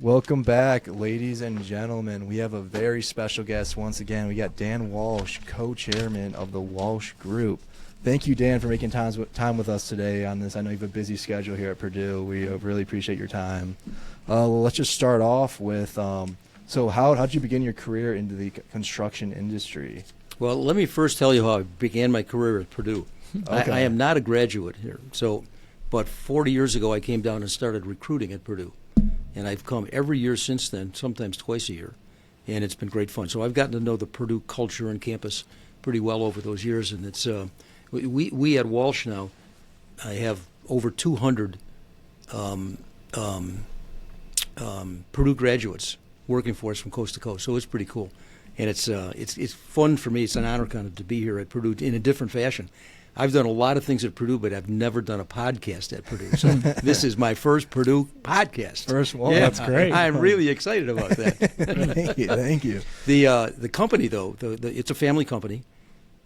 Welcome back, ladies and gentlemen. We have a very special guest once again. We got Dan Walsh, co-chairman of the Walsh Group. Thank you, Dan, for making time with us today on this. I know you have a busy schedule here at Purdue. We really appreciate your time. Well, let's just start off with, so how did you begin your career into the construction industry? Well, let me first tell you how I began my career at Purdue. Okay. I am not a graduate here. But 40 years ago, I came down and started recruiting at Purdue. And I've come every year since then, sometimes twice a year, and it's been great fun. So I've gotten to know the Purdue culture and campus pretty well over those years, and it's we at Walsh now, I have over 200 Purdue graduates working for us from coast to coast. So it's pretty cool, and it's fun for me. It's an honor kind of to be here at Purdue in a different fashion. I've done a lot of things at Purdue, but I've never done a podcast at Purdue. So this is my first Purdue podcast. First one, yeah, that's great. I'm really excited about that. Thank you. The company, though, it's a family company.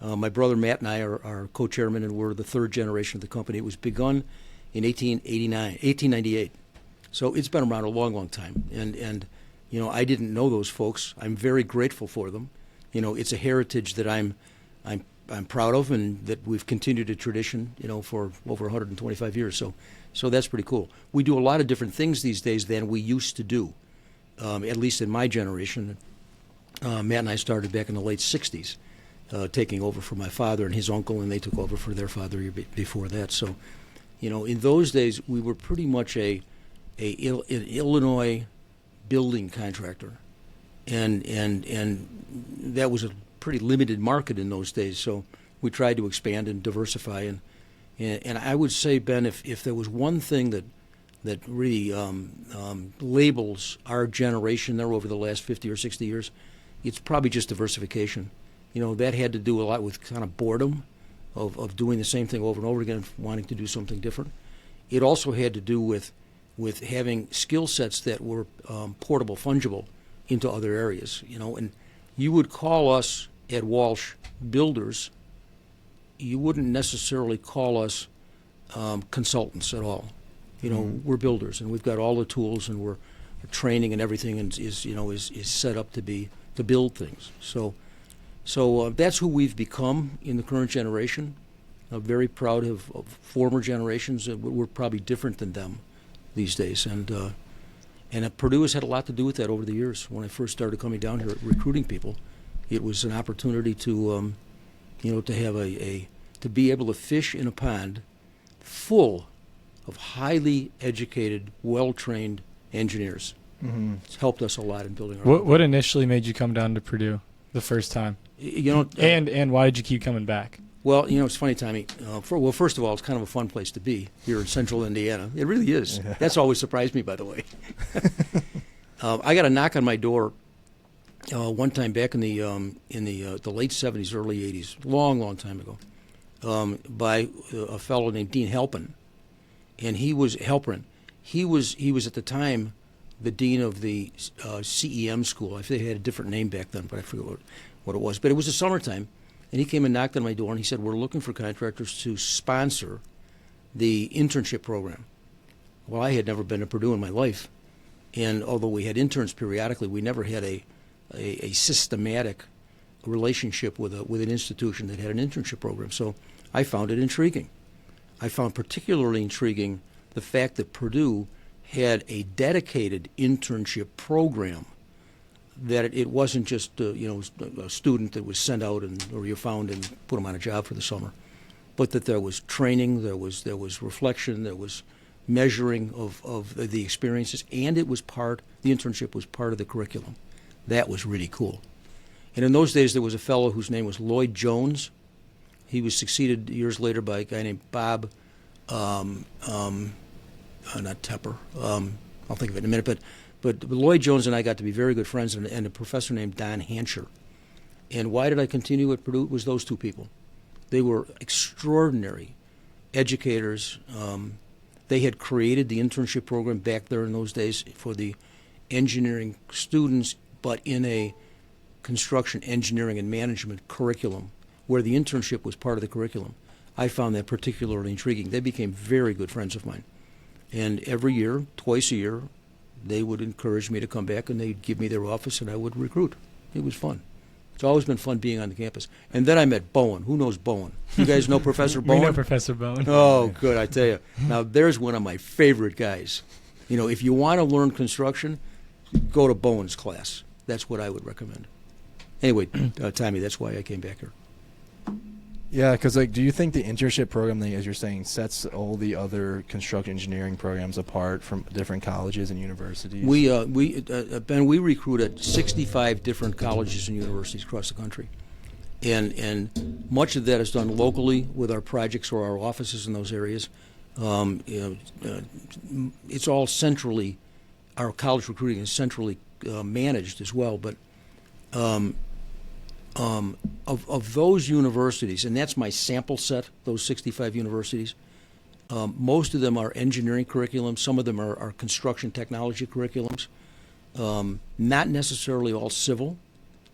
My brother Matt and I are co-chairmen, and we're the third generation of the company. It was begun in 1898. So it's been around a long, long time. And you know, I didn't know those folks. I'm very grateful for them. You know, it's a heritage that I'm proud of, and that we've continued a tradition, you know, for over 125 years. So that's pretty cool. We do a lot of different things these days than we used to do, at least in my generation. Matt and I started back in the late 60s, taking over for my father and his uncle, and they took over for their father before that. So, you know, in those days, we were pretty much an Illinois building contractor, and that was a pretty limited market in those days, so we tried to expand and diversify. And I would say, Ben, if there was one thing that really labels our generation there over the last 50 or 60 years, it's probably just diversification. You know, that had to do a lot with kind of boredom of doing the same thing over and over again, wanting to do something different. It also had to do with having skill sets that were portable, fungible into other areas. You know, and you would call us at Walsh builders. You wouldn't necessarily call us consultants at all. You know, we're builders, and we've got all the tools, and we're training and everything, and is set up to build things. So that's who we've become in the current generation. I'm very proud of former generations. We're probably different than them these days, and Purdue has had a lot to do with that over the years. When I first started coming down here recruiting people, it was an opportunity to, to have to be able to fish in a pond full of highly educated, well-trained engineers. Mm-hmm. It's helped us a lot in building our. What initially made you come down to Purdue the first time? You know, and why did you keep coming back? Well, you know, it's funny, Tommy. First of all, it's kind of a fun place to be here in central Indiana. It really is. Yeah. That's always surprised me, by the way. I got a knock on my door one time back in the late 70s, early 80s, long time ago, by a fellow named Dean Halpin, and he was Halprin. He was at the time the dean of the CEM school. I think they had a different name back then, but I forget what it was. But it was the summertime. And he came and knocked on my door, and he said, "We're looking for contractors to sponsor the internship program." Well, I had never been to Purdue in my life, and although we had interns periodically, we never had a systematic relationship with an institution that had an internship program. So I found it intriguing. I found particularly intriguing the fact that Purdue had a dedicated internship program, that it wasn't just a student that was sent out or you found and put them on a job for the summer, but that there was training, there was reflection, there was measuring of the experiences, and the internship was part of the curriculum. That was really cool. And in those days, there was a fellow whose name was Lloyd Jones. He was succeeded years later by a guy named Bob, not Tepper. I'll think of it in a minute, But Lloyd Jones and I got to be very good friends, and a professor named Don Hancher. And why did I continue at Purdue? It was those two people. They were extraordinary educators. They had created the internship program back there in those days for the engineering students, but in a construction engineering and management curriculum where the internship was part of the curriculum. I found that particularly intriguing. They became very good friends of mine. And every year, twice a year, they would encourage me to come back, and they'd give me their office, and I would recruit. It was fun. It's always been fun being on the campus. And then I met Bowen. Who knows Bowen? You guys know Professor We Bowen? know Professor Bowen. Oh, good, I tell you. Now, there's one of my favorite guys. You know, if you want to learn construction, go to Bowen's class. That's what I would recommend. Anyway, Tommy, that's why I came back here. Yeah, because like, do you think the internship program, thing, as you're saying, sets all the other construction engineering programs apart from different colleges and universities? Ben, we recruit at 65 different colleges and universities across the country, and much of that is done locally with our projects or our offices in those areas. It's all centrally. Our college recruiting is centrally managed as well, but. Of those universities, and that's my sample set, those 65 universities, most of them are engineering curriculums. Some of them are construction technology curriculums. Not necessarily all civil.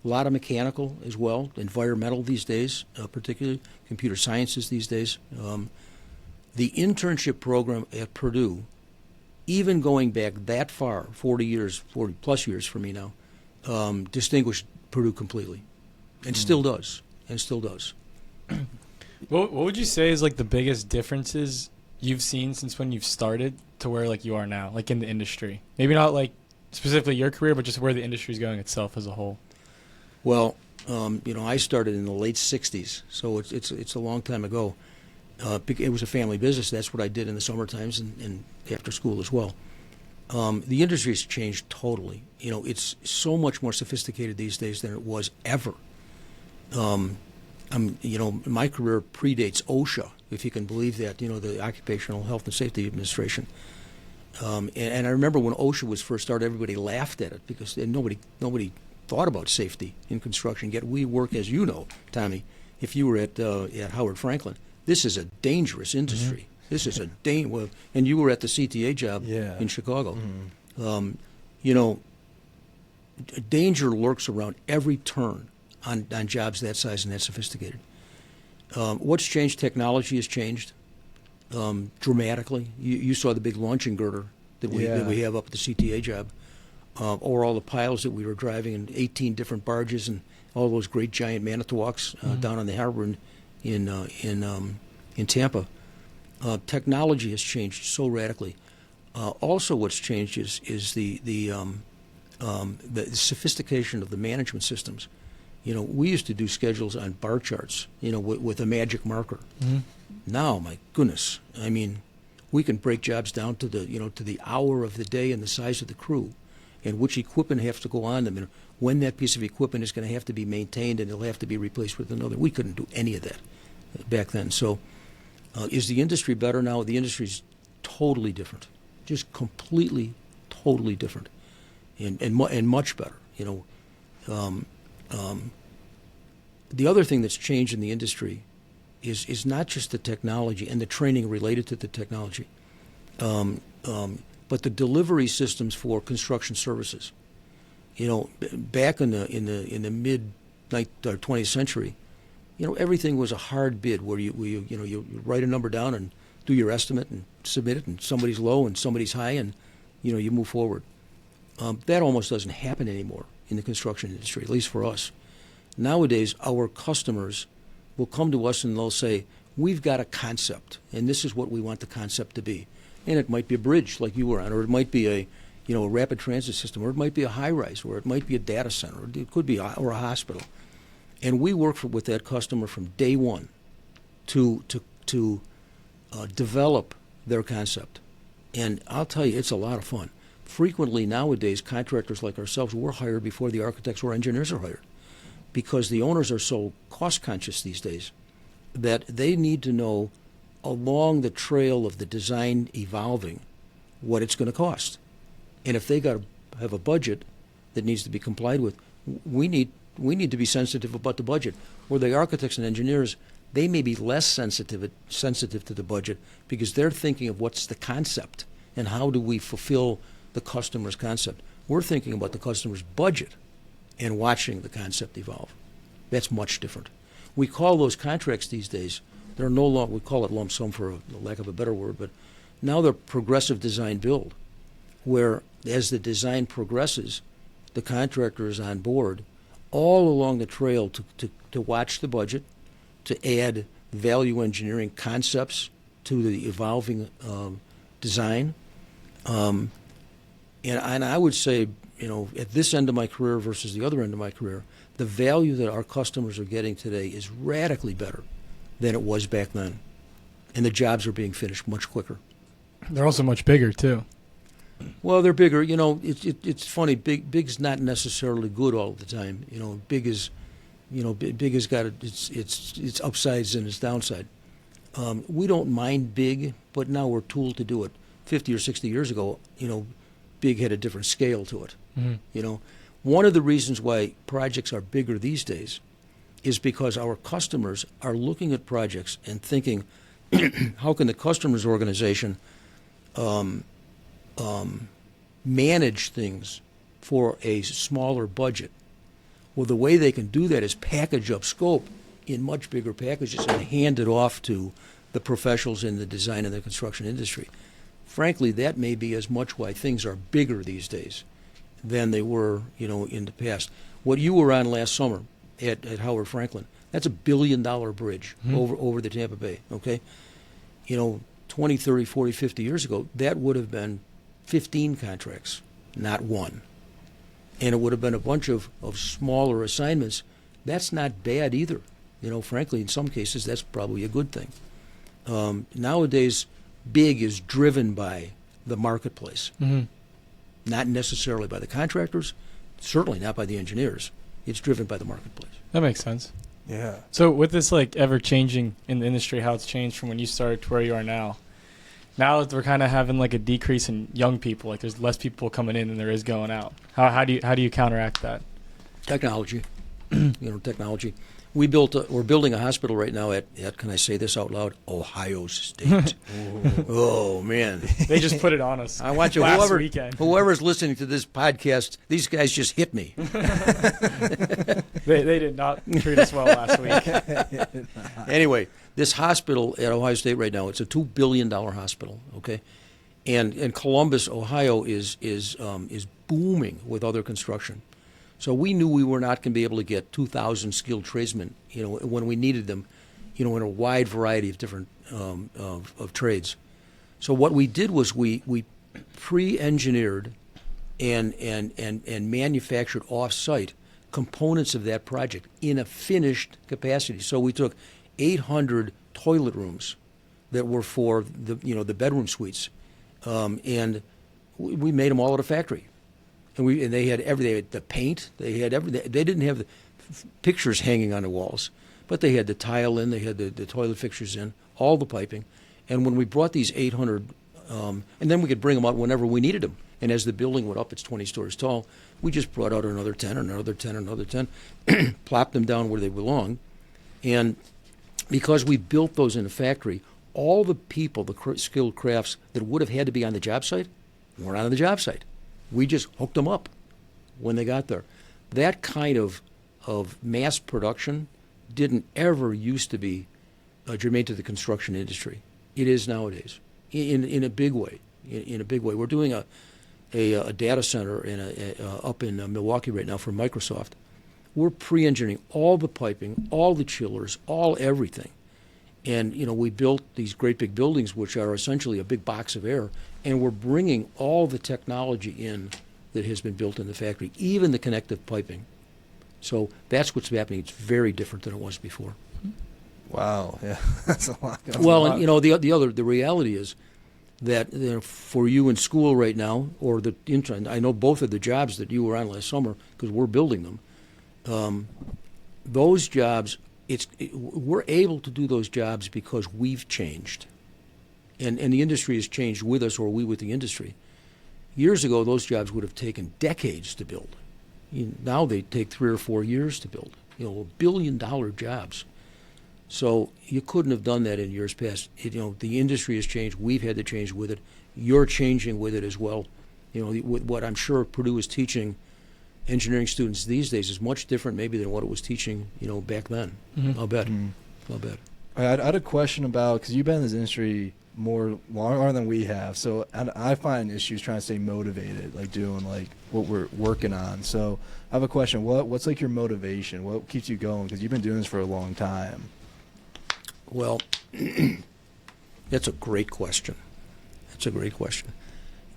A lot of mechanical as well, environmental these days, particularly computer sciences these days. The internship program at Purdue, even going back that far, 40 plus years for me now, distinguished Purdue completely. And still does. What would you say is like the biggest differences you've seen since when you've started to where like you are now, like in the industry? Maybe not like specifically your career, but just where the industry is going itself as a whole. Well, I started in the late '60s, so it's a long time ago. It was a family business. That's what I did in the summer times and after school as well. The industry has changed totally. It's so much more sophisticated these days than it was ever. My career predates OSHA, if you can believe that, the Occupational Health and Safety Administration. And I remember when OSHA was first started, everybody laughed at it because nobody thought about safety in construction. Yet we work, as you know, Tommy, if you were at Howard Franklin, this is a dangerous industry. Mm-hmm. This is and you were at the CTA job in Chicago. Mm-hmm. Danger lurks around every turn on jobs that size and that sophisticated. What's changed? Technology has changed dramatically. You saw the big launching girder that we have up at the CTA job, or all the piles that we were driving in 18 different barges and all those great giant Manitowocks down on the harbor in Tampa. Technology has changed so radically. Also, what's changed is the sophistication of the management systems. We used to do schedules on bar charts, with a magic marker. Mm-hmm. Now, my goodness, I mean, we can break jobs down to the hour of the day and the size of the crew, and which equipment has to go on them, and when that piece of equipment is going to have to be maintained and it'll have to be replaced with another. We couldn't do any of that back then. So, is the industry better now? The industry's totally different, just completely, totally different, and much better. The other thing that's changed in the industry is not just the technology and the training related to the technology, but the delivery systems for construction services. Back in the mid 20th century, everything was a hard bid where you write a number down and do your estimate and submit it, and somebody's low and somebody's high, and you move forward. That almost doesn't happen anymore in the construction industry, at least for us. Nowadays, our customers will come to us and they'll say, we've got a concept, and this is what we want the concept to be. And it might be a bridge like you were on, or it might be a rapid transit system, or it might be a high-rise, or it might be a data center, or it could be a hospital. And we work with that customer from day one to develop their concept. And I'll tell you, it's a lot of fun. Frequently nowadays, contractors like ourselves, we're hired before the architects or engineers are hired, because the owners are so cost-conscious these days that they need to know along the trail of the design evolving what it's going to cost. And if they got to have a budget that needs to be complied with, we need to be sensitive about the budget. Where the architects and engineers, they may be less sensitive to the budget because they're thinking of what's the concept and how do we fulfill the customer's concept. We're thinking about the customer's budget and watching the concept evolve. That's much different. We call those contracts these days, they're no longer, we call it lump sum for lack of a better word, but now they're progressive design build, where as the design progresses, the contractor is on board all along the trail to watch the budget, to add value engineering concepts to the evolving design. And I would say, at this end of my career versus the other end of my career, the value that our customers are getting today is radically better than it was back then. And the jobs are being finished much quicker. They're also much bigger too. Well, they're bigger. It's funny. Big's not necessarily good all the time. Big is got its upsides and its downside. We don't mind big, but now we're tooled to do it. 50 or 60 years ago, big had a different scale to it. Mm-hmm. One of the reasons why projects are bigger these days is because our customers are looking at projects and thinking, how can the customer's organization manage things for a smaller budget? Well, the way they can do that is package up scope in much bigger packages and hand it off to the professionals in the design and the construction industry. Frankly, that may be as much why things are bigger these days than they were, in the past. What you were on last summer at Howard Franklin, that's a $1 billion bridge over the Tampa Bay, okay? 20, 30, 40, 50 years ago, that would have been 15 contracts, not one. And it would have been a bunch of smaller assignments. That's not bad either. Frankly, in some cases, that's probably a good thing. Nowadays, big is driven by the marketplace, not necessarily by the contractors, certainly not by the engineers. It's driven by the marketplace. That makes sense. Yeah. So with this ever changing in the industry, how it's changed from when you started to where you are now that we're kind of having a decrease in young people, there's less people coming in than there is going out. How do you counteract that? Technology, technology. We're building a hospital right now at can I say this out loud? Ohio State. Oh man, they just put it on us. I want you, whoever's listening to this podcast, these guys just hit me. They did not treat us well last week. Anyway, this hospital at Ohio State right now, it's a $2 billion hospital. Okay, and Columbus, Ohio is booming with other construction. So we knew we were not going to be able to get 2,000 skilled tradesmen, when we needed them, in a wide variety of different of trades. So what we did was we pre-engineered and manufactured off-site components of that project in a finished capacity. So we took 800 toilet rooms that were for the bedroom suites, and we made them all at a factory. And they had everything. They had the paint. They had everything. They didn't have the pictures hanging on the walls, but they had the tile in. They had the toilet fixtures in, all the piping. And when we brought these 800, and then we could bring them out whenever we needed them. And as the building went up, it's 20 stories tall, we just brought out another 10, another 10, another 10, plopped them down where they belong. And because we built those in a factory, all the people, the skilled crafts that would have had to be on the job site, weren't on the job site. We just hooked them up when they got there. That kind of mass production didn't ever used to be germane to the construction industry. It is nowadays, in a big way. In a big way, we're doing a data center up in Milwaukee right now for Microsoft. We're pre-engineering all the piping, all the chillers, all everything, and we built these great big buildings, which are essentially a big box of air. And we're bringing all the technology in that has been built in the factory, even the connective piping. So that's what's happening. It's very different than it was before. Wow, yeah, that's a lot. The reality is that for you in school right now, or the intern, I know both of the jobs that you were on last summer because we're building them. Those jobs, we're able to do those jobs because we've changed. And the industry has changed with us, or we with the industry. Years ago, those jobs would have taken decades to build. Now they take 3 or 4 years to build. $1 billion jobs. So you couldn't have done that in years past. The industry has changed. We've had to change with it. You're changing with it as well. What I'm sure Purdue is teaching engineering students these days is much different, maybe, than what it was teaching, back then. Mm-hmm. I'll bet. I had a question about, because you've been in this industry more longer than we have. So I find issues trying to stay motivated, like doing like what we're working on. So I have a question. What's like your motivation? What keeps you going? Because you've been doing this for a long time. Well, that's a great question. That's a great question.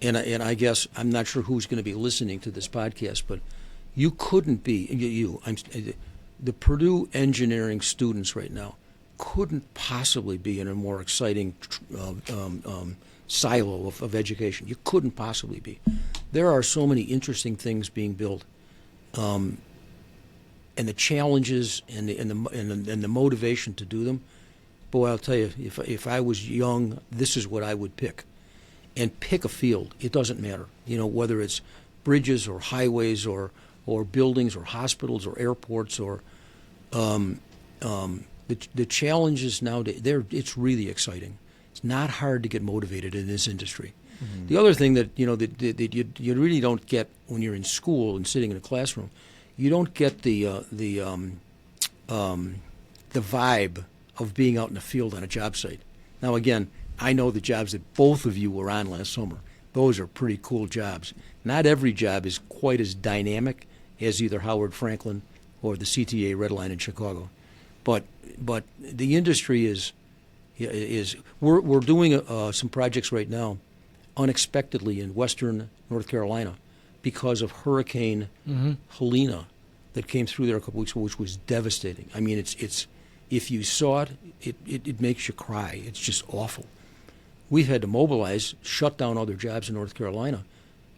And I guess I'm not sure who's going to be listening to this podcast, but you couldn't be, the Purdue engineering students right now couldn't possibly be in a more exciting silo of education. You couldn't possibly be. There are so many interesting things being built, and the challenges and the motivation to do them. Boy, I'll tell you, if I was young, this is what I would pick, and pick a field. It doesn't matter, whether it's bridges or highways or buildings or hospitals or airports or the challenges nowadays. It's really exciting. It's not hard to get motivated in this industry. Mm-hmm. The other thing that that you really don't get when you're in school and sitting in a classroom, you don't get the vibe of being out in the field on a job site. Now again, I know the jobs that both of you were on last summer. Those are pretty cool jobs. Not every job is quite as dynamic as either Howard Franklin or the CTA Red Line in Chicago, but the industry is we're doing some projects right now, unexpectedly in western North Carolina, because of Hurricane Helena that came through there a couple weeks ago, which was devastating. I mean, it's if you saw it makes you cry. It's just awful. We've had to mobilize, shut down other jobs in North Carolina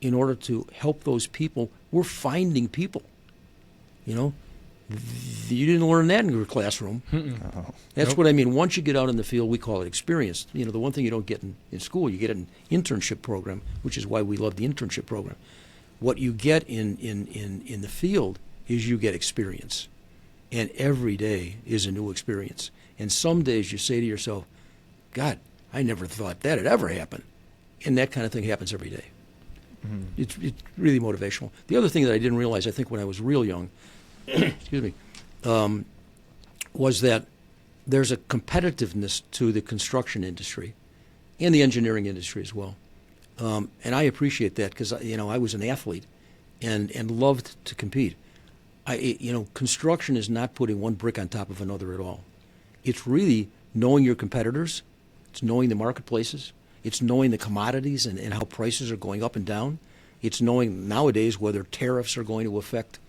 in order to help those people. We're finding people. You didn't learn that in your classroom. Oh. That's what I mean. Once you get out in the field, we call it experience. The one thing you don't get in school, you get an internship program, which is why we love the internship program. What you get in the field is you get experience. And every day is a new experience. And some days you say to yourself, God, I never thought that had ever happened. And that kind of thing happens every day. Mm-hmm. It's really motivational. The other thing that I didn't realize, I think when I was real young, excuse me, was that there's a competitiveness to the construction industry and the engineering industry as well. And I appreciate that because, I was an athlete and loved to compete. Construction is not putting one brick on top of another at all. It's really knowing your competitors. It's knowing the marketplaces. It's knowing the commodities and how prices are going up and down. It's knowing nowadays whether tariffs are going to affect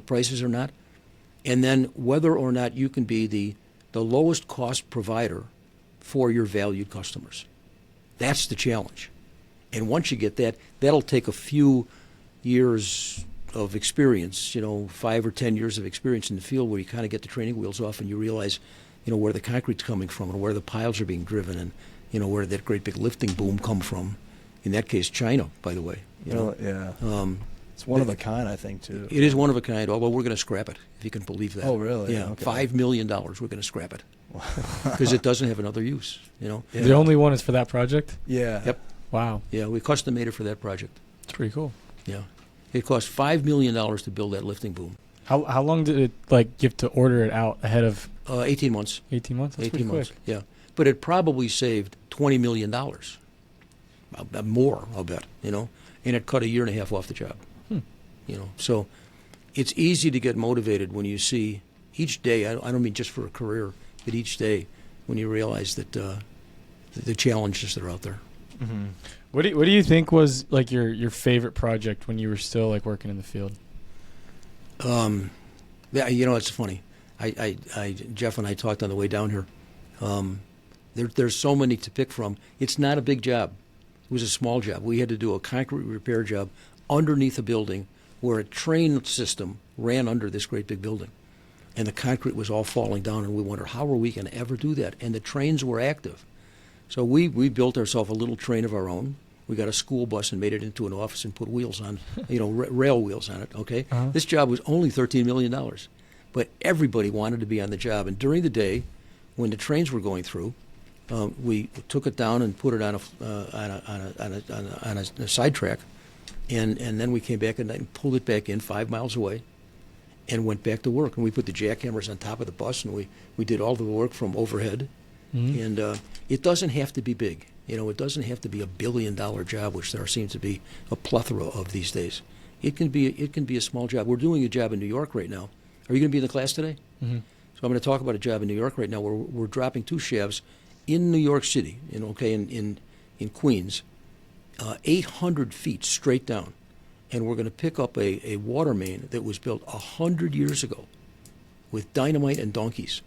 prices or not. And then whether or not you can be the lowest cost provider for your valued customers. That's the challenge. And once you get that, that'll take a few years of experience, 5 or 10 years of experience in the field where you kind of get the training wheels off and you realize, where the concrete's coming from and where the piles are being driven and, where that great big lifting boom come from. In that case, China, by the way. Yeah. It's one of a kind, I think, too. It is one of a kind, although we're going to scrap it, if you can believe that. Oh, really? Yeah, okay. $5 million, we're going to scrap it. Because it doesn't have another use, Yeah. The only one is for that project? Yeah. Yep. Wow. Yeah, we custom made it for that project. It's pretty cool. Yeah. It cost $5 million to build that lifting boom. How long did it, you have to order it out ahead of 18 months. 18 months? That's 18 pretty months, quick. yeah. But it probably saved $20 million. More, I'll bet, and it cut a year and a half off the job. So it's easy to get motivated when you see each day, I don't mean just for a career, but each day when you realize that the challenges that are out there. Mm-hmm. What do you think was your favorite project when you were still working in the field? Yeah, it's funny. Jeff and I talked on the way down here. There's so many to pick from. It's not a big job. It was a small job. We had to do a concrete repair job underneath a building where a train system ran under this great big building. And the concrete was all falling down, and we wondered, how are we going to ever do that? And the trains were active. So we built ourselves a little train of our own. We got a school bus and made it into an office and put wheels on, rail wheels on it, okay? Uh-huh. This job was only $13 million. But everybody wanted to be on the job. And during the day, when the trains were going through, we took it down and put it on a sidetrack, and then we came back at night and pulled it back in 5 miles away, and went back to work. And we put the jackhammers on top of the bus, and we did all the work from overhead. Mm-hmm. And it doesn't have to be big. It doesn't have to be $1 billion job, which there seems to be a plethora of these days. It can be a small job. We're doing a job in New York right now. Are you going to be in the class today? Mm-hmm. So I'm going to talk about a job in New York right now where we're dropping 2 shafts in New York City, in Queens, 800 feet straight down. And we're going to pick up a water main that was built 100 years ago with dynamite and donkeys.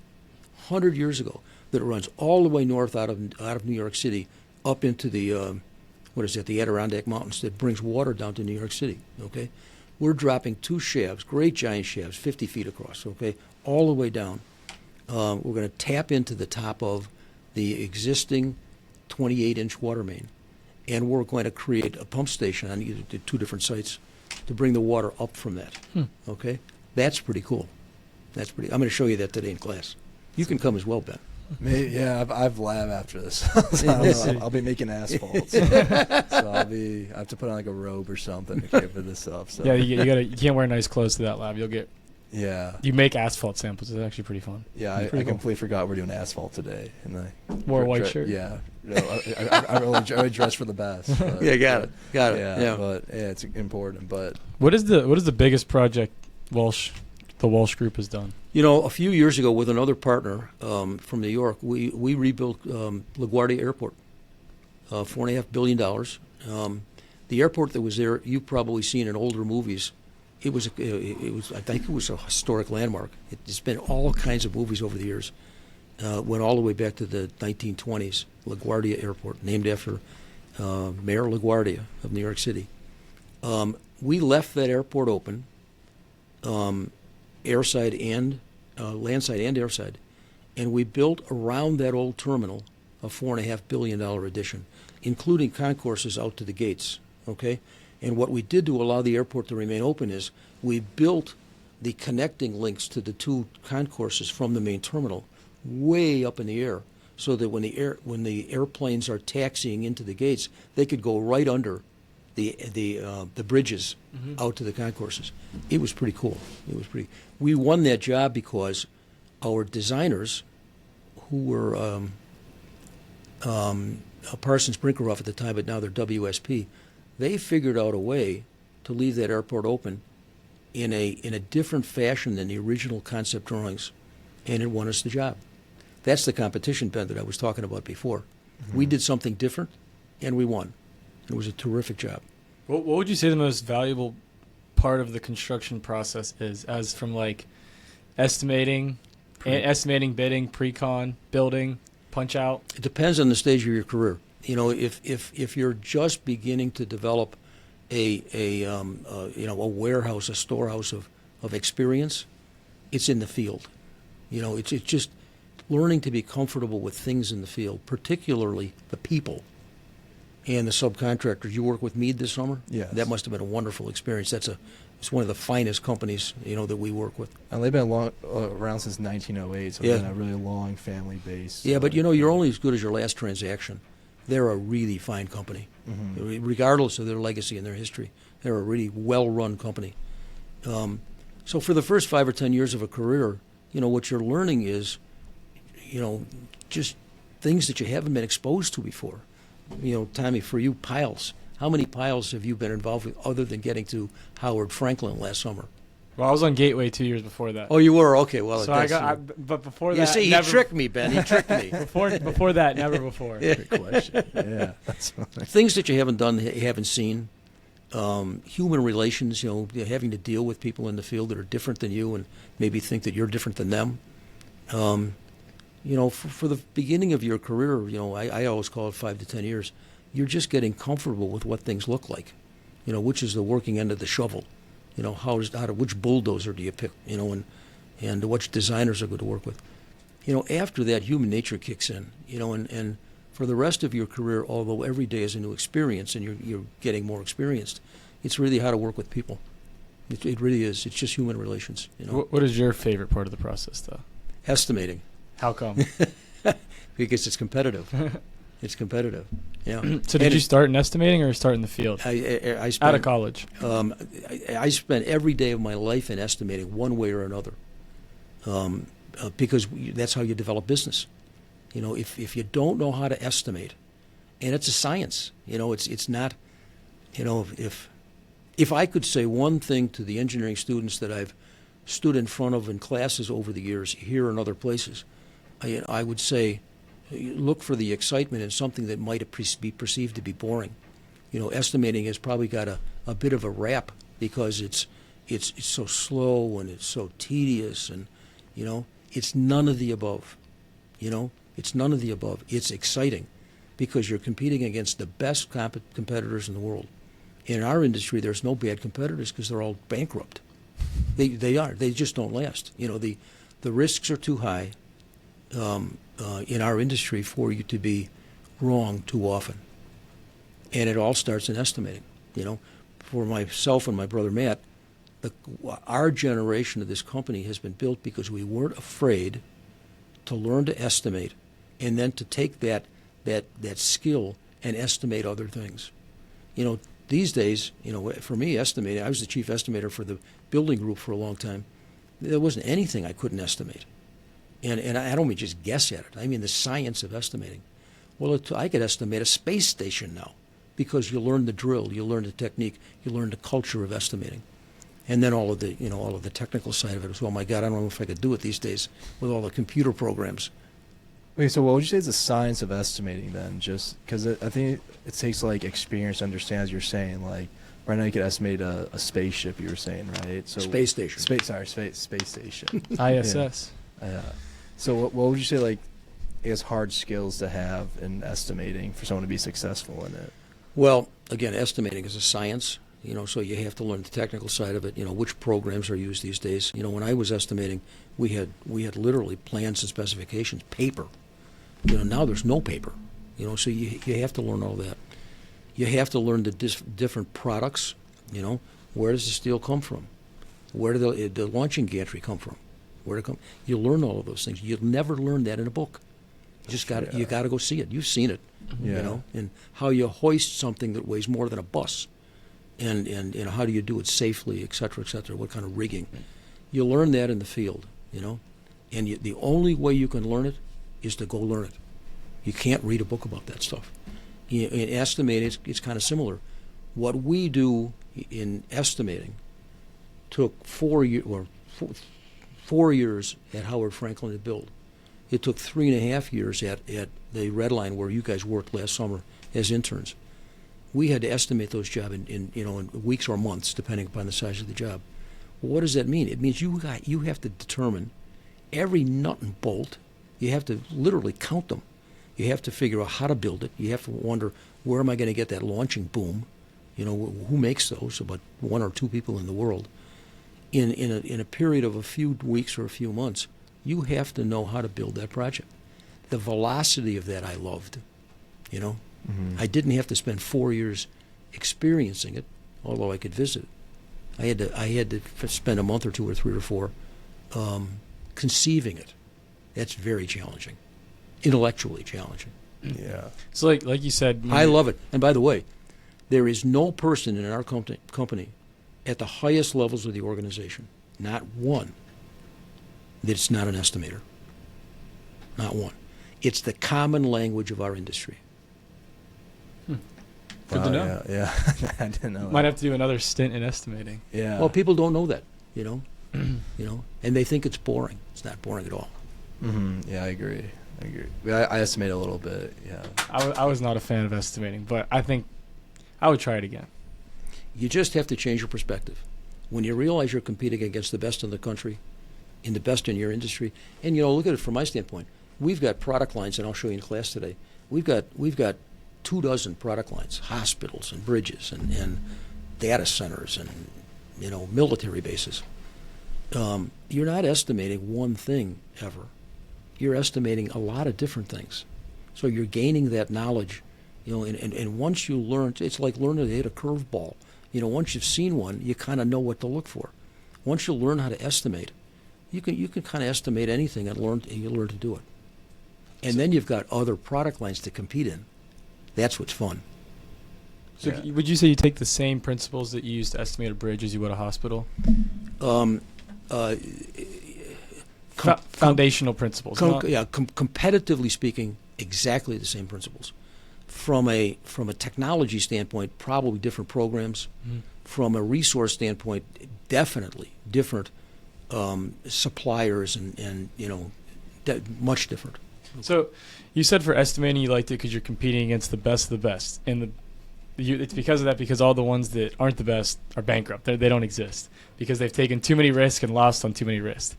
100 years ago, that runs all the way north out of New York City up into the the Adirondack Mountains, that brings water down to New York City. Okay, we're dropping 2 shafts, great giant shafts, 50 feet across. Okay, all the way down. We're going to tap into the top of the existing 28-inch water main, and we're going to create a pump station on either the 2 different sites to bring the water up from that. Okay, that's pretty cool. I'm going to show you that today in class. You can come as well, Ben. Maybe, yeah, I've lab after this. So I don't know, I'll be making asphalt. So I have to put on like a robe or something to cover this up. So. Yeah, you can't wear nice clothes to that lab. You'll get. Yeah. You make asphalt samples. It's actually pretty fun. Yeah, I completely forgot we're doing asphalt today, and I wore a white shirt. Yeah, I really dress for the best. But, yeah, got it. Yeah, but yeah, it's important. But what is the biggest project the Walsh Group has done? A few years ago, with another partner from New York, we rebuilt LaGuardia Airport, $4.5 billion. The airport that was there, you've probably seen in older movies. It was I think it was a historic landmark. It's been all kinds of movies over the years. Went all the way back to the 1920s. LaGuardia Airport, named after Mayor LaGuardia of New York City. We left that airport open, airside and landside and airside, and we built around that old terminal a $4.5 billion addition, including concourses out to the gates. Okay. And what we did to allow the airport to remain open is we built the connecting links to the 2 concourses from the main terminal way up in the air, so that when the airplanes are taxiing into the gates, they could go right under the bridges out to the concourses. It was pretty cool. We won that job because our designers, who were Parsons Brinckerhoff at the time, but now they're WSP. They figured out a way to leave that airport open in a different fashion than the original concept drawings, and it won us the job. That's the competition, Ben, that I was talking about before. We did something different, and we won. It was a terrific job. What would you say the most valuable part of the construction process is, as from like estimating, bidding, pre-con, building, punch out? It depends on the stage of your career. If you're just beginning to develop a warehouse, a storehouse of experience, it's in the field. It's just learning to be comfortable with things in the field, particularly the people and the subcontractors. You work with Meade this summer? Yes. That must have been a wonderful experience. It's one of the finest companies, that we work with. And they've been around since 1908, so it's been a really long family base. Yeah, but you're only as good as your last transaction. They're a really fine company, regardless of their legacy and their history. They're a really well-run company. So for the first 5 or 10 years of a career, what you're learning is, just things that you haven't been exposed to before. Tommy, for you, piles. How many piles have you been involved with other than getting to Howard Franklin last summer? Well, I was on Gateway 2 years before that. Oh, you were? Okay, well, so but before that, you see, he tricked me, Ben. He tricked me. Before that, never before. Yeah. Good question. Yeah, that's funny. Things that you haven't done, you haven't seen. Human relations, having to deal with people in the field that are different than you and maybe think that you're different than them. For the beginning of your career, I always call it 5 to 10 years. You're just getting comfortable with what things look like. Which is the working end of the shovel. Which bulldozer do you pick? And which designers are good to work with. After that, human nature kicks in. And for the rest of your career, although every day is a new experience and you're getting more experienced, it's really how to work with people. It really is. It's just human relations. What is your favorite part of the process, though? Estimating. How come? Because it's competitive. It's competitive. Yeah. So did you start in estimating or start in the field? I spent, out of college. I spent every day of my life in estimating one way or another, because that's how you develop business. If you don't know how to estimate, and it's a science. It's not. If I could say one thing to the engineering students that I've stood in front of in classes over the years, here and other places, I would say, look for the excitement in something that might be perceived to be boring. Estimating has probably got a bit of a rap because it's so slow and it's so tedious, and it's none of the above. It's none of the above. It's exciting because you're competing against the best competitors in the world. In our industry, there's no bad competitors because they're all bankrupt. They are. They just don't last. The risks are too high in our industry for you to be wrong too often. And it all starts in estimating. For myself and my brother Matt, our generation of this company has been built because we weren't afraid to learn to estimate and then to take that skill and estimate other things. These days, for me, estimating, I was the chief estimator for the building group for a long time. There wasn't anything I couldn't estimate. And I don't mean just guess at it. I mean the science of estimating. Well, I could estimate a space station now because you learn the drill, you learn the technique, you learn the culture of estimating. And then all of the technical side of it as well. My God, I don't know if I could do it these days with all the computer programs. Okay, so what would you say is the science of estimating then? Just because I think it takes like experience to understand, as you're saying. Like right now, you could estimate a spaceship. You were saying, right? So Space station. Space station. ISS. Yeah. So what would you say, like, I guess, hard skills to have in estimating for someone to be successful in it? Well, again, estimating is a science. So you have to learn the technical side of it. Which programs are used these days. When I was estimating, we had literally plans and specifications, paper. Now there's no paper. So you have to learn all that. You have to learn the different products. Where does the steel come from? Where did the launching gantry come from? Where to come? You learn all of those things. You'll never learn that in a book. You got to go see it. You've seen it. Yeah. And how you hoist something that weighs more than a bus. And how do you do it safely, et cetera, what kind of rigging. You learn that in the field, and the only way you can learn it is to go learn it. You can't read a book about that stuff. In estimating, it's kind of similar. What we do in estimating took 4 years at Howard Franklin to build. It took 3.5 years at the Red Line where you guys worked last summer as interns. We had to estimate those jobs in weeks or months, depending upon the size of the job. Well, what does that mean? It means you have to determine every nut and bolt. You have to literally count them. You have to figure out how to build it. You have to wonder, where am I going to get that launching boom? Who makes those? About 1 or 2 people in the world. In a period of a few weeks or a few months, you have to know how to build that project. The velocity of that I loved. Mm-hmm. I didn't have to spend 4 years experiencing it, although I could visit it. I had to spend a month or 2 or 3 or 4 conceiving it. That's very challenging, intellectually challenging. Yeah. So like you said, I love it. And by the way, there is no person in our company at the highest levels of the organization, not one, that's not an estimator. Not one. It's the common language of our industry. Good to know. Yeah. I didn't know. Might have to do another stint in estimating. Yeah. Well, people don't know that, and they think it's boring. It's not boring at all. Mm-hmm. Yeah, I agree. I estimate a little bit. Yeah. I was not a fan of estimating, but I think I would try it again. You just have to change your perspective. When you realize you're competing against the best in the country, in the best in your industry, and look at it from my standpoint. We've got product lines, and I'll show you in class today. We've got 24 product lines, hospitals and bridges and data centers and military bases. You're not estimating one thing ever. You're estimating a lot of different things. So you're gaining that knowledge, and once you learn, it's like learning to hit a curveball. Once you've seen one, you kind of know what to look for. Once you learn how to estimate, you can kind of estimate anything and you learn to do it. And then you've got other product lines to compete in. That's what's fun. So would you say you take the same principles that you use to estimate a bridge as you would a hospital? Foundational principles. Competitively speaking, exactly the same principles. from a technology standpoint, probably different programs. From a resource standpoint, definitely different suppliers and much different. So you said for estimating you liked it because you're competing against the best of the best. And it's because of that, because all the ones that aren't the best are bankrupt. They don't exist because they've taken too many risks and lost on too many risks.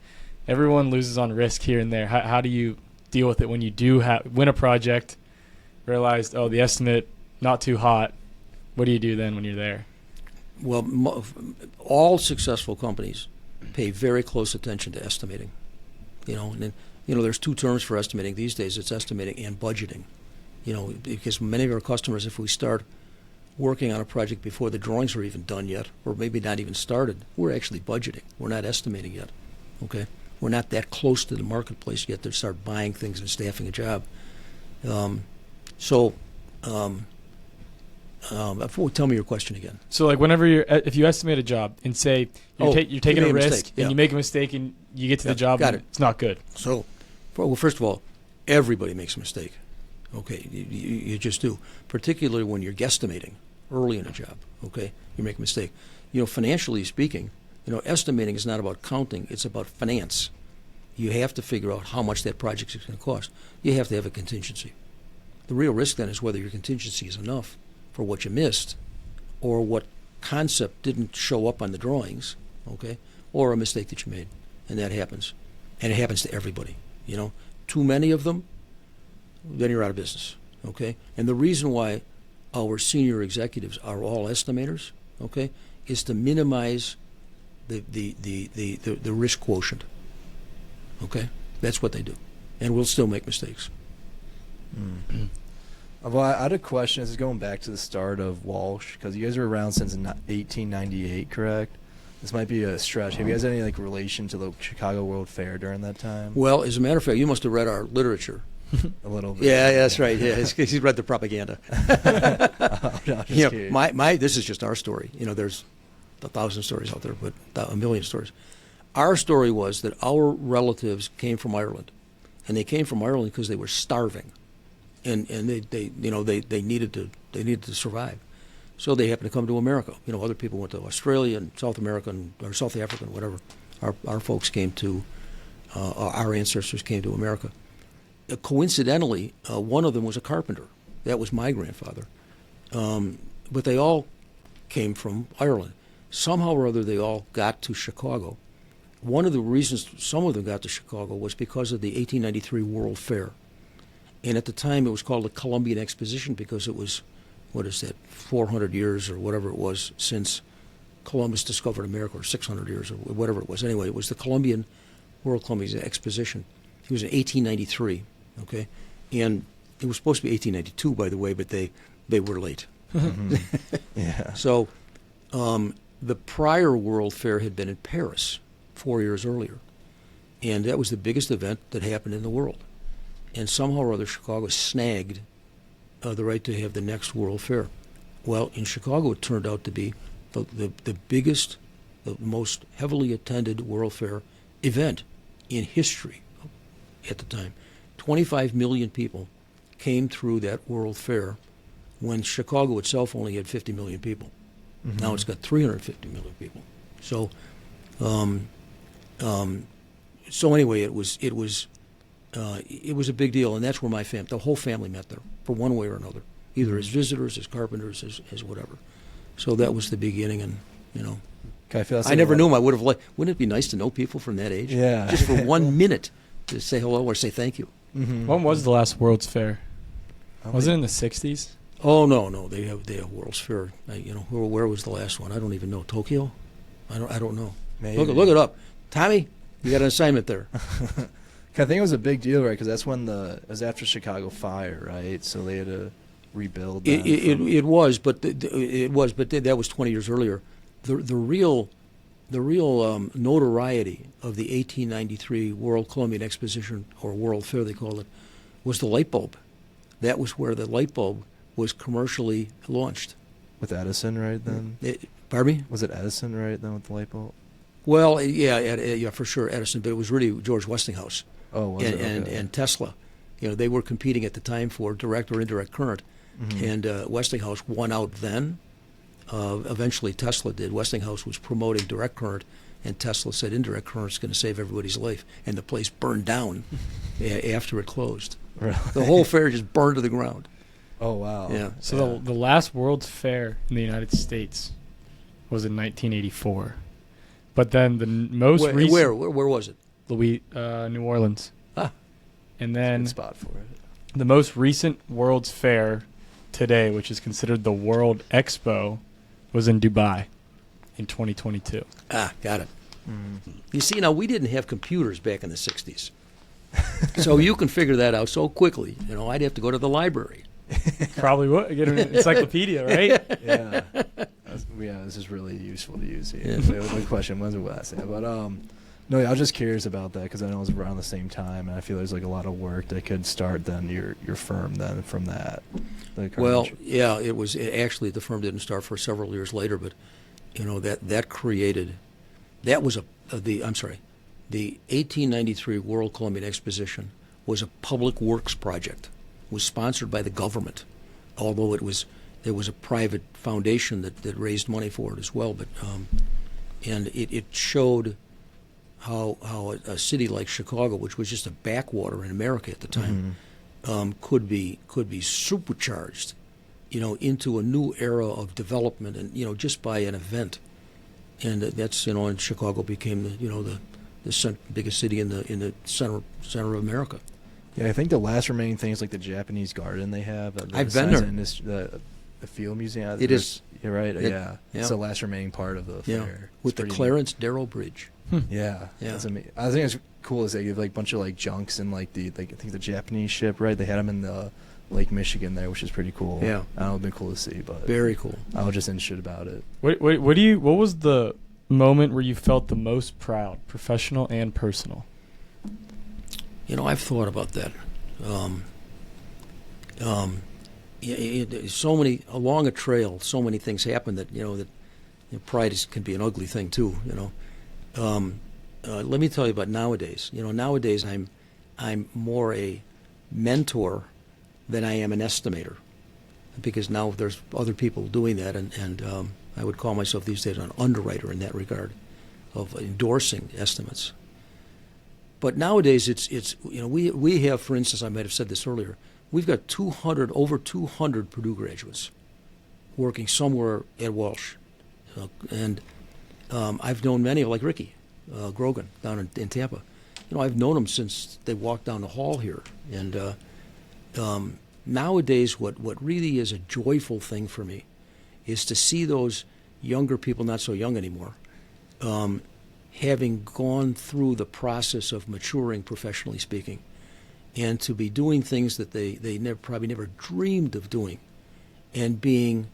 Everyone loses on risk here and there. How do you deal with it when you do win a project, realize, oh, the estimate, not too hot? What do you do then when you're there? Well, all successful companies pay very close attention to estimating. And there's two terms for estimating these days. It's estimating and budgeting. Because many of our customers, if we start working on a project before the drawings are even done yet, or maybe not even started, we're actually budgeting. We're not estimating yet. Okay, we're not that close to the marketplace yet to start buying things and staffing a job. Tell me your question again. So, like, if you estimate a job and say you're taking a risk and you make a mistake and you get to the job and it's not good. So, first of all, everybody makes a mistake. Okay, you just do. Particularly when you're guesstimating early in a job. Okay, you make a mistake. Financially speaking, estimating is not about counting; it's about finance. You have to figure out how much that project is going to cost. You have to have a contingency. The real risk then is whether your contingency is enough for what you missed, or what concept didn't show up on the drawings, okay, or a mistake that you made, and that happens, and it happens to everybody. Too many of them, then you're out of business, okay. And the reason why our senior executives are all estimators, okay, is to minimize the risk quotient, okay. That's what they do, and we'll still make mistakes. Well, I had a question. This is going back to the start of Walsh, because you guys were around since 1898, correct? This might be a stretch. Have you guys any relation to the Chicago World Fair during that time? Well, as a matter of fact, you must have read our literature. A little bit. Yeah, that's right. Yeah, he's read the propaganda. This is just our story. There's 1,000 stories out there, but a million stories. Our story was that our relatives came from Ireland, and they came from Ireland because they were starving. And they needed to survive, so they happened to come to America. Other people went to Australia and South America or South Africa and whatever. Our folks came to, our ancestors came to America. Coincidentally, one of them was a carpenter. That was my grandfather. But they all came from Ireland. Somehow or other, they all got to Chicago. One of the reasons some of them got to Chicago was because of the 1893 World Fair. And at the time, it was called the Columbian Exposition because it was, 400 years or whatever it was since Columbus discovered America, or 600 years or whatever it was. Anyway, it was the World Columbian Exposition. It was in 1893, okay? And it was supposed to be 1892, by the way, but they were late. Mm-hmm. Yeah. So the prior World Fair had been in Paris 4 years earlier. And that was the biggest event that happened in the world. And somehow or other, Chicago snagged the right to have the next World Fair. Well, in Chicago, it turned out to be the biggest, the most heavily attended World Fair event in history at the time. 25 million people came through that World Fair when Chicago itself only had 50 million people. Mm-hmm. Now it's got 350 million people. So, anyway, it was a big deal, and that's where the whole family met there, for one way or another, either as visitors, as carpenters, as whatever. So that was the beginning, and I never knew them. I would have liked. Wouldn't it be nice to know people from that age? Yeah. Just for 1 minute to say hello or say thank you. Mm-hmm. When was the last World's Fair? Was it in the 60s? Oh no, they have World's Fair. Where was the last one? I don't even know. Tokyo? I don't know. Maybe. Look it up. Tommy, you got an assignment there. I think it was a big deal, right? Because that's when it was after Chicago fire, right? So they had to rebuild. It was, but that was 20 years earlier. The real notoriety of the 1893 World Columbian Exposition, or World Fair they called it, was the light bulb. That was where the light bulb was commercially launched. With Edison, right then? Pardon me? Was it Edison, right then, with the light bulb? Well, yeah, for sure, Edison, but it was really George Westinghouse. Oh, was it? Okay. And Tesla. They were competing at the time for direct or indirect current. and Westinghouse won out then. Eventually Tesla did. Westinghouse was promoting direct current, and Tesla said indirect current is going to save everybody's life, and the place burned down after it closed. Really? The whole fair just burned to the ground. Oh, wow. Yeah. So the last World's Fair in the United States was in 1984. But then the most recent... Where was it? New Orleans. Ah. And Good then spot for it. the most recent World's Fair today, which is considered the World Expo, was in Dubai in 2022. Ah, got it. You see, now we didn't have computers back in the 60s. So you can figure that out so quickly. You know, I'd have to go to the library. Probably would. Get an encyclopedia, right? Yeah. This is really useful to use here. Yeah. The question was what I said, but no, I was just curious about that because I know it was around the same time, and I feel there's like a lot of work that could start then your firm then from that. Well, yeah, it was actually the firm didn't start for several years later, but you know that created the 1893 World Columbian Exposition was a public works project. It was sponsored by the government, although there was a private foundation that raised money for it as well. But and it showed how a city like Chicago, which was just a backwater in America at the time, could be supercharged, you know, into a new era of development, and you know, just by an event. And that's, you know, and Chicago became the biggest city in the center of America. Yeah, I think the last remaining thing is like the Japanese garden they have. I've been there. The Field Museum. It is. You're right. Yeah. It's the last remaining part of the Yeah, fair. with the Clarence Darrow Bridge. Yeah. Yeah. That's amazing. I think it's cool as they give like a bunch of like junks and like I think the Japanese ship, right? They had them in the Lake Michigan there, which is pretty cool. Yeah. I know it'd been cool to see, but Very cool. I was just interested about it. What was the moment where you felt the most proud, professional and personal? You know, I've thought about that. So many along a trail, so many things happen that pride can be an ugly thing too. You know, let me tell you about nowadays. You know, nowadays I'm more a mentor than I am an estimator, because now there's other people doing that, and I would call myself these days an underwriter in that regard, of endorsing estimates. But nowadays it's you know, we have, for instance, I might have said this earlier, we've got over 200 Purdue graduates working somewhere at Walsh, and I've known many, like Ricky Grogan down in Tampa. You know, I've known them since they walked down the hall here, and nowadays what really is a joyful thing for me is to see those younger people, not so young anymore, having gone through the process of maturing, professionally speaking, and to be doing things that they probably never dreamed of doing, and being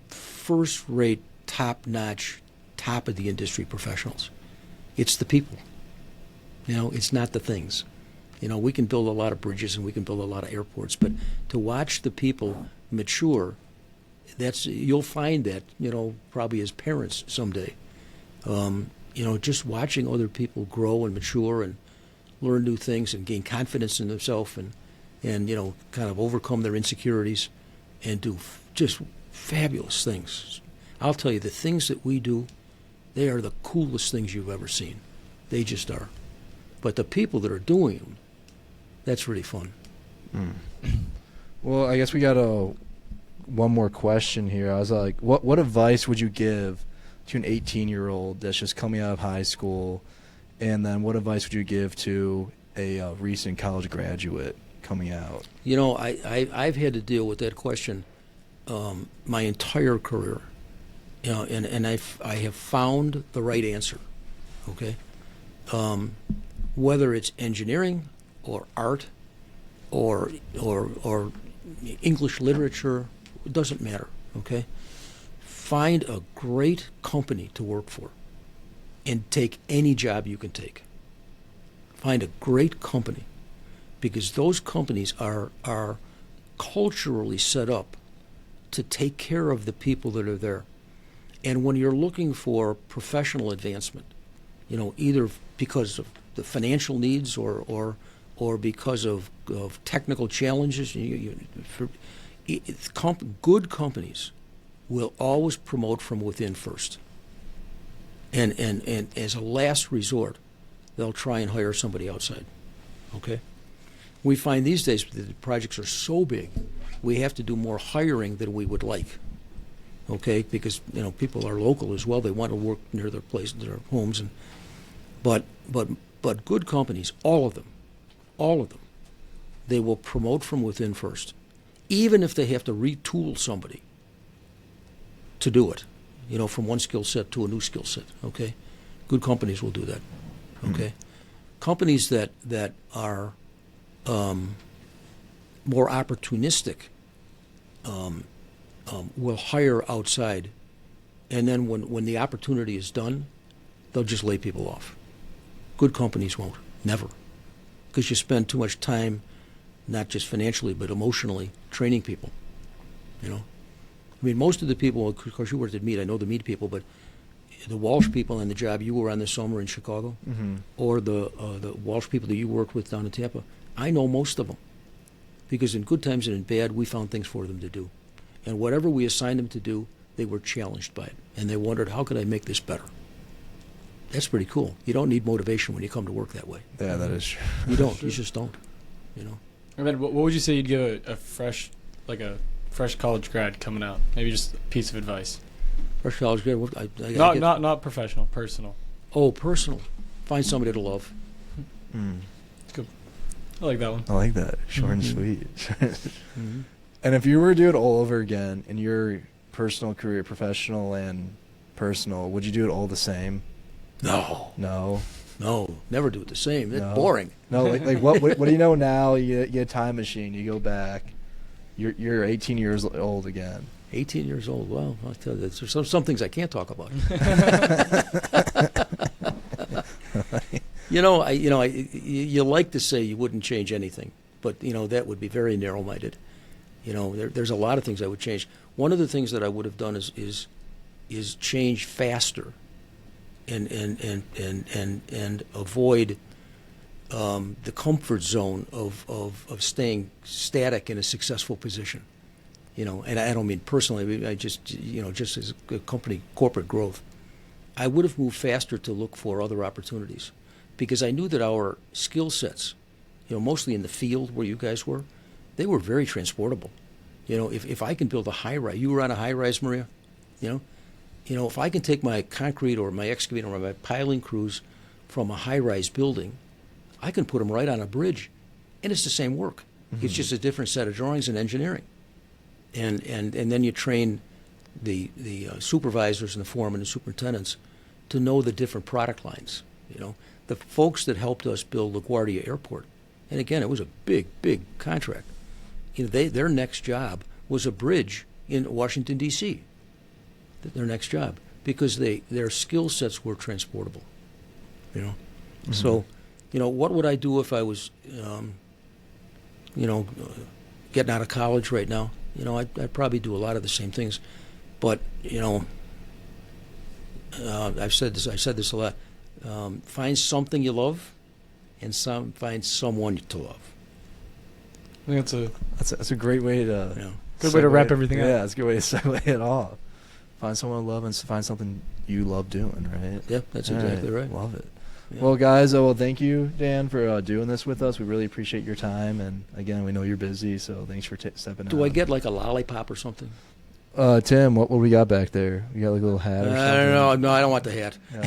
first-rate, top-notch, top-of-the-industry professionals. It's the people. You know, it's not the things. You know, we can build a lot of bridges and we can build a lot of airports, but to watch the people mature, you'll find that, you know, probably as parents someday. You know, just watching other people grow and mature and learn new things and gain confidence in themselves and you know, kind of overcome their insecurities and do just fabulous things. I'll tell you, the things that we do, they are the coolest things you've ever seen. They just are. But the people that are doing them, that's really fun. Well, I guess we got one more question here. I was like, what advice would you give to an 18-year-old that's just coming out of high school, and then what advice would you give to a recent college graduate coming out? You know, I've had to deal with that question my entire career, you know, and I have found the right answer. Okay, whether it's engineering or art or English literature, it doesn't matter. Okay, find a great company to work for and take any job you can take. Find a great company, because those companies are culturally set up to take care of the people that are there. And when you're looking for professional advancement, you know, either because of the financial needs or because of technical challenges, Good companies will always promote from within first. And as a last resort, they'll try and hire somebody outside. Okay? We find these days that the projects are so big, we have to do more hiring than we would like. Okay? Because, people are local as well. They want to work near their place, their homes. But good companies, all of them, they will promote from within first, even if they have to retool somebody to do it, from one skill set to a new skill set, okay? Good companies will do that, okay? Companies that are more opportunistic will hire outside, and then when the opportunity is done, they'll just lay people off. Good companies won't, never, because you spend too much time, not just financially, but emotionally, training people, I mean, most of the people, of course, you worked at Mead. I know the Mead people, but the Walsh people and the job you were on this summer in Chicago, or the Walsh people that you worked with down in Tampa, I know most of them, because in good times and in bad, we found things for them to do, and whatever we assigned them to do, they were challenged by it, and they wondered, how could I make this better? That's pretty cool. You don't need motivation when you come to work that way. Yeah, that is true. You don't. You just don't. And then what would you say you'd give a fresh college grad coming out? Maybe just a piece of advice. Fresh college grad. Not professional, personal. Oh, personal. Find somebody to love. Good. I like that one. I like that. Short and sweet. And if you were to do it all over again in your personal career, professional and personal, would you do it all the same? No, never do it the same. It's No. boring. No, like what do you know now? You get a time machine. You go back. You're 18 years old again. 18 years old. Well, I'll tell you, there's some things I can't talk about. You like to say you wouldn't change anything, but that would be very narrow-minded. There's a lot of things I would change. One of the things that I would have done is change faster, and avoid the comfort zone of staying static in a successful position. And I don't mean personally. I just just as a company corporate growth, I would have moved faster to look for other opportunities, because I knew that our skill sets, mostly in the field where you guys were, they were very transportable. If I can build a high rise, you were on a high rise, Maria. If I can take my concrete or my excavator or my piling crews from a high rise building, I can put them right on a bridge, and it's the same work. It's just a different set of drawings and engineering. And then you train the supervisors and the foremen and superintendents to know the different product lines. The folks that helped us build LaGuardia Airport, and again, it was a big contract. Their next job was a bridge in Washington, D.C. Their next job, because their skill sets were transportable. So, what would I do if I was, getting out of college right now? I'd probably do a lot of the same things, but I've said this a lot. Find something you love, and find someone to love. I think That's a great way to good way to wrap everything up. Yeah, that's a good way to segue it off. Find someone to love and find something you love doing, right? Yeah, that's exactly right. Love it. Yeah. Well, guys, thank you, Dan, for doing this with us. We really appreciate your time, and again, we know you're busy, so thanks for stepping out. Do I get like a lollipop or something? Tim, what we got back there? You got like a little hat or something? I don't know. No, I don't want the hat. We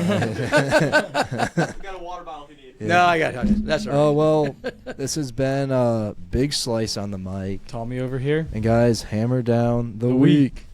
got a water bottle if you need. Yeah. No, I got it. That's all right. Oh, well, this has been a big slice on the mic. Tommy over here. And guys, hammer down the The week. week.